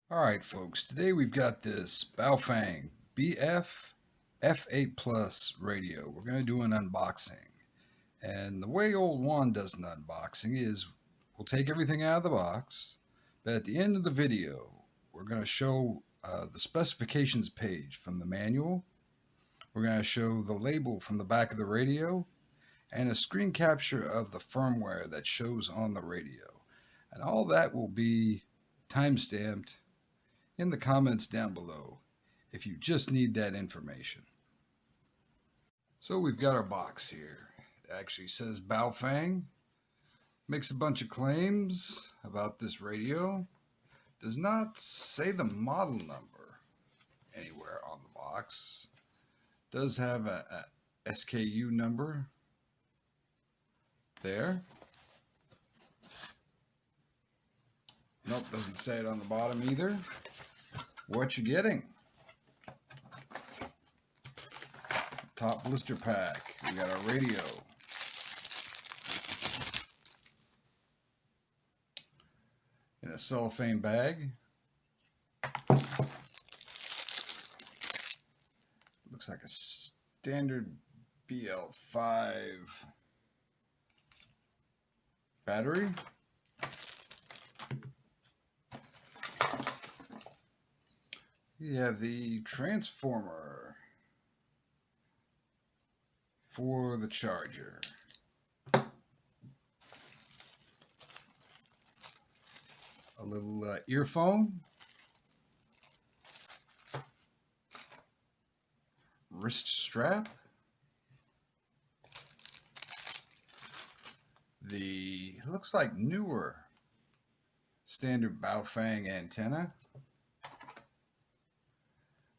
Alright folks, today we've got this Baofeng BF-F8 Plus radio. We're going to do an unboxing. And the way old Juan does an unboxing is we'll take everything out of the box, but at the end of the video we're going to show the specifications page from the manual. We're going to show the label from the back of the radio and a screen capture of the firmware that shows on the radio. And all that will be time-stamped in the comments down below if you just need that information. So we've got our box here. It actually says Baofeng. Makes a bunch of claims about this radio. Does not say the model number anywhere on the box. Does have a SKU number there. Nope, doesn't say it on the bottom either. What you getting? Top blister pack. We got our radio. In a cellophane bag. Looks like a standard BF-F8 battery. We have the transformer for the charger. A little earphone. Wrist strap. The looks like newer standard Baofeng antenna.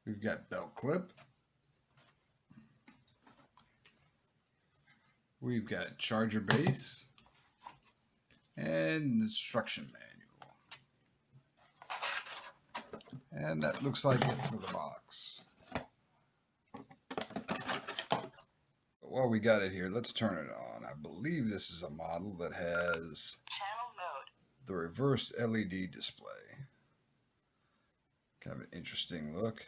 We've got belt clip. We've got charger base and instruction manual. And that looks like it for the box. But while we got it here, let's turn it on. I believe this is a model that has panel mode, the reverse LED display. Kind of an interesting look.